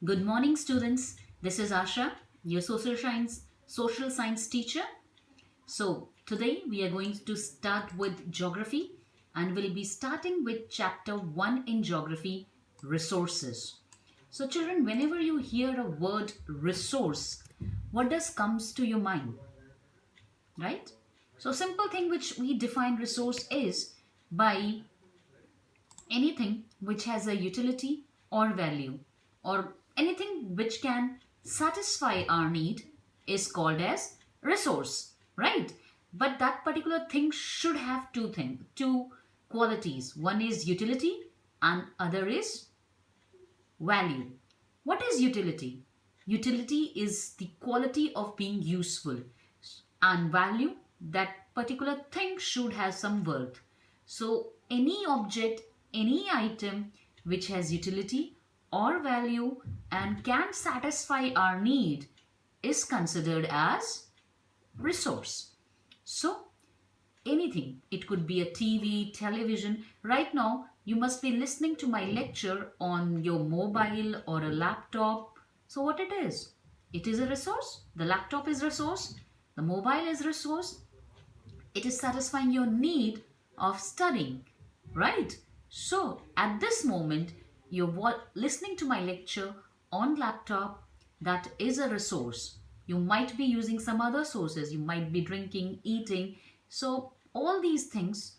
Good morning, students. This is Asha, your social science teacher. So today we are going to start with geography, and we'll be starting with chapter 1 in geography, resources. So children, whenever you hear a word resource, what does comes to your mind, right? So simple thing which we define resource is by anything which has a utility or value, or anything which can satisfy our need is called as resource, right? But that particular thing should have two qualities. One is utility and other is value. What is utility? Utility is the quality of being useful, and value, that particular thing should have some worth. So any object, any item which has utility or value and can satisfy our need is considered as resource. So anything, it could be a TV, television. Right now you must be listening to my lecture on your mobile or a laptop. So what it is? It is a resource. The laptop is resource, the mobile is resource. It is satisfying your need of studying, right? So at this moment you're listening to my lecture on laptop. That is a resource. You might be using some other sources, you might be drinking, eating. So all these things,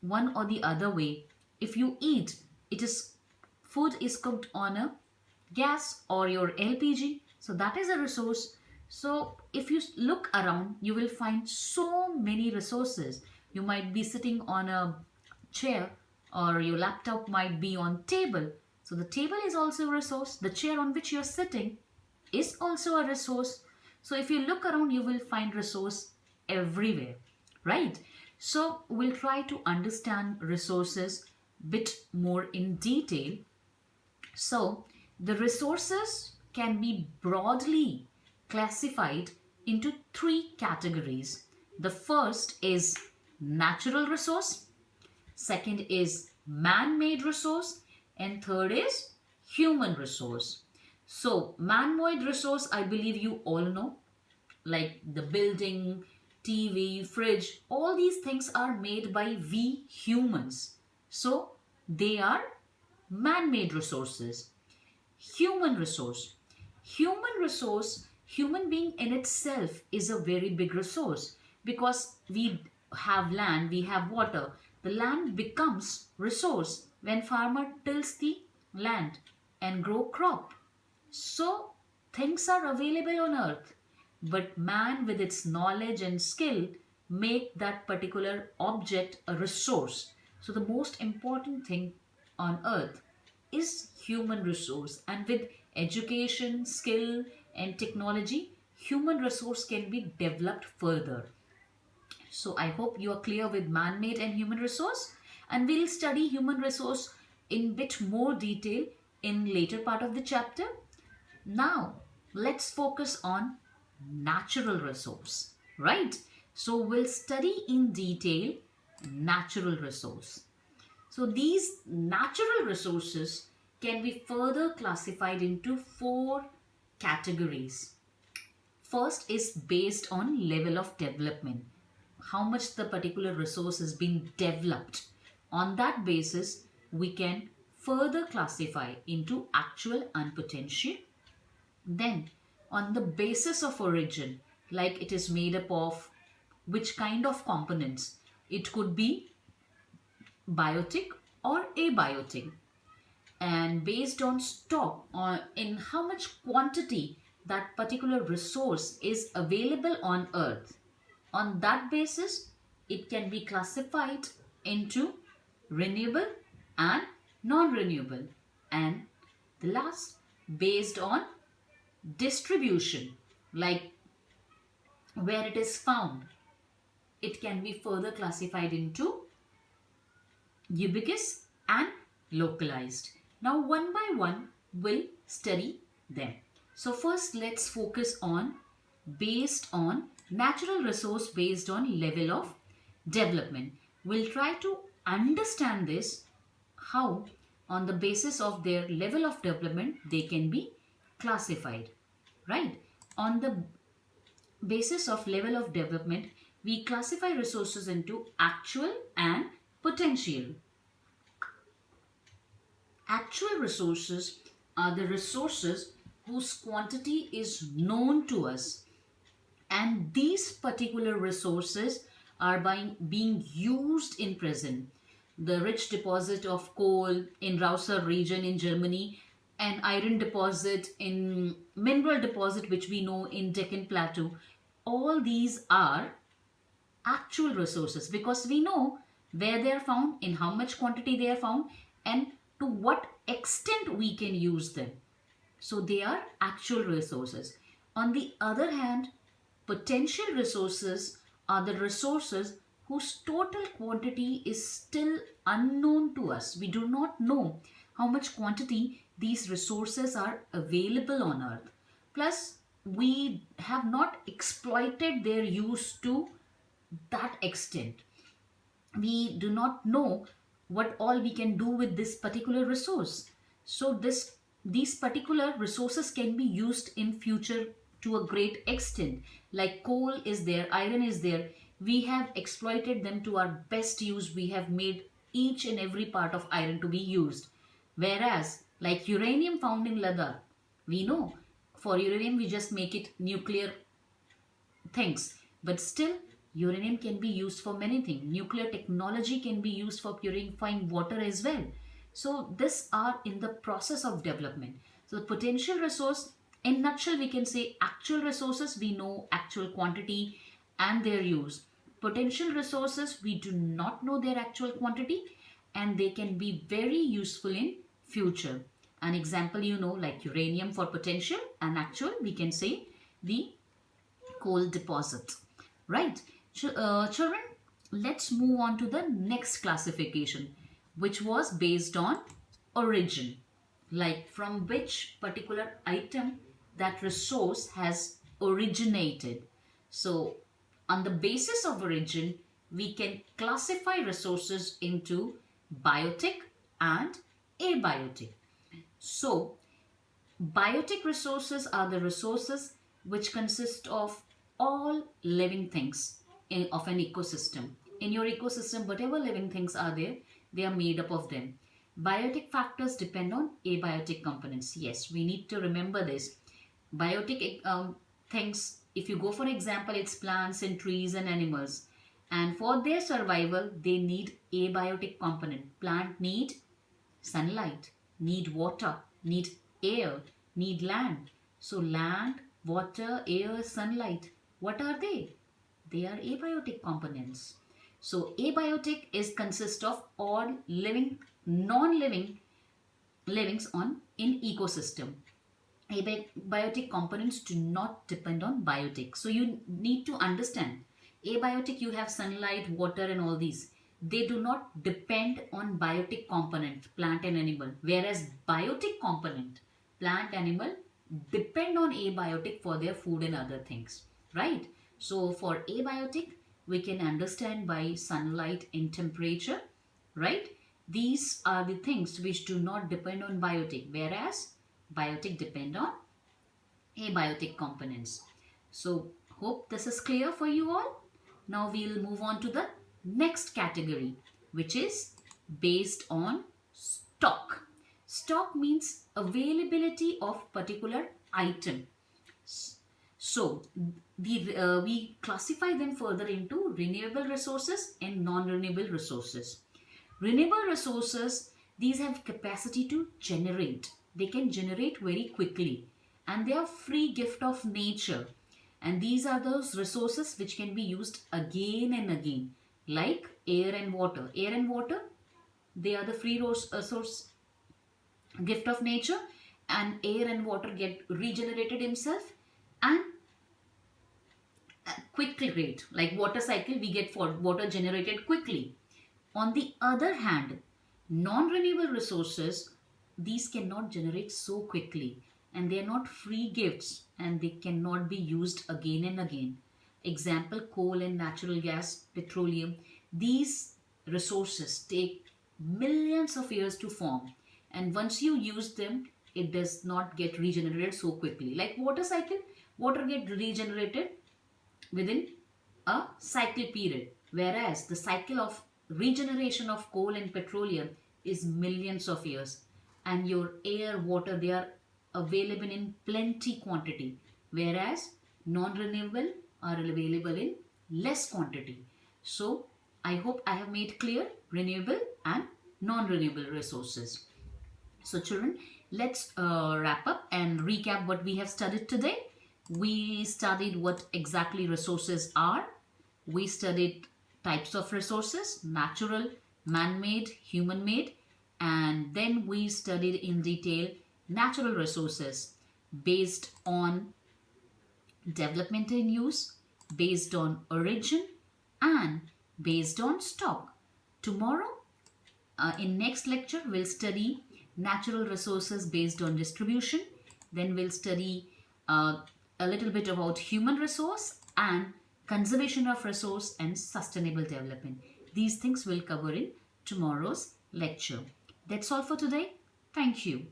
one or the other way, if you eat, it is food is cooked on a gas or your LPG, so that is a resource. So if you look around, you will find so many resources. You might be sitting on a chair, or your laptop might be on table. So the table is also a resource. The chair on which you're sitting is also a resource. So if you look around, you will find resource everywhere, right? So we'll try to understand resources bit more in detail. So the resources can be broadly classified into three categories. The first is natural resource, second is man-made resource, and third is human resource. So man-made resource, I believe you all know, like the building, TV, fridge, all these things are made by we humans. So they are man-made resources. Human resource. Human being in itself is a very big resource, because we have land, we have water. The land becomes resource when farmer tills the land and grow crop. So things are available on earth, but man with its knowledge and skill make that particular object a resource. So the most important thing on earth is human resource, and with education, skill and technology, human resource can be developed further. So I hope you are clear with man-made and human resource, and we'll study human resource in bit more detail in later part of the chapter. Now let's focus on natural resource, right? So we'll study in detail natural resource. So these natural resources can be further classified into four categories. First is based on level of development, how much the particular resource is being developed. On that basis, we can further classify into actual and potential. Then, on the basis of origin, like it is made up of which kind of components, it could be biotic or abiotic, and based on stock or in how much quantity that particular resource is available on earth. On that basis, it can be classified into renewable and non-renewable. And the last, based on distribution, like where it is found, it can be further classified into ubiquitous and localized. Now one by one we'll study them. So first let's focus on based on natural resource based on level of development. We'll try to understand this, how on the basis of their level of development they can be classified, right? On the basis of level of development, we classify resources into actual and potential. Actual resources are the resources whose quantity is known to us, and these particular resources are being used in present. The rich deposit of coal in Rausser region in Germany, and iron deposit in mineral deposit which we know in Deccan Plateau, all these are actual resources because we know where they are found, in how much quantity they are found, and to what extent we can use them. So they are actual resources. On the other hand, potential resources are the resources whose total quantity is still unknown to us. We do not know how much quantity these resources are available on earth. Plus, we have not exploited their use to that extent. We do not know what all we can do with this particular resource. So these particular resources can be used in future to a great extent. Like coal is there, iron is there, we have exploited them to our best use. We have made each and every part of iron to be used. Whereas like uranium found in Ladakh, we know for uranium we just make it nuclear things, but still uranium can be used for many things. Nuclear technology can be used for purifying water as well. So this are in the process of development. So the potential resource, in nutshell we can say actual resources we know actual quantity and their use. Potential resources we do not know their actual quantity, and they can be very useful in future. An example, you know, like uranium for potential, and actual we can say the coal deposit, right? Children, let's move on to the next classification, which was based on origin, like from which particular item that resource has originated. So on the basis of origin, we can classify resources into biotic and abiotic. So biotic resources are the resources which consist of all living things of an ecosystem. In your ecosystem, whatever living things are there, they are made up of them. Biotic factors depend on abiotic components. Yes, we need to remember this. Biotic things, if you go for example, it's plants and trees and animals. And for their survival, they need abiotic component. Plant need sunlight, need water, need air, need land. So land, water, air, sunlight, what are they? They are abiotic components. So abiotic is consist of all living, non-living livings on in ecosystem. Abiotic components do not depend on biotic. So you need to understand, abiotic you have sunlight, water and all these. They do not depend on biotic component, plant and animal. Whereas biotic component, plant, animal depend on abiotic for their food and other things, right? So for abiotic, we can understand by sunlight and temperature, right? These are the things which do not depend on biotic, whereas biotic depend on abiotic components. So hope this is clear for you all. Now we'll move on to the next category, which is based on stock. Stock means availability of particular item. So we classify them further into renewable resources and non-renewable resources. Renewable resources, these have capacity to generate. They can generate very quickly, and they are free gift of nature. And these are those resources which can be used again and again, like air and water. Air and water, they are the free source gift of nature, and air and water get regenerated himself and quick rate. Like water cycle, we get for water generated quickly. On the other hand, non-renewable resources, these cannot generate so quickly, and they are not free gifts, and they cannot be used again and again. Example, coal and natural gas, petroleum. These resources take millions of years to form, and once you use them, it does not get regenerated so quickly. Like water cycle, water get regenerated within a cycle period, whereas the cycle of regeneration of coal and petroleum is millions of years. And your air, water, they are available in plenty quantity, whereas non-renewable are available in less quantity. So I hope I have made clear renewable and non-renewable resources. So, children, let's wrap up and recap what we have studied today. We studied what exactly resources are. We studied types of resources, natural, man-made, human-made. And then we studied in detail natural resources based on development and use, based on origin, and based on stock. Tomorrow, in next lecture, we'll study natural resources based on distribution. Then we'll study a little bit about human resource and conservation of resource and sustainable development. These things we'll cover in tomorrow's lecture. That's all for today. Thank you.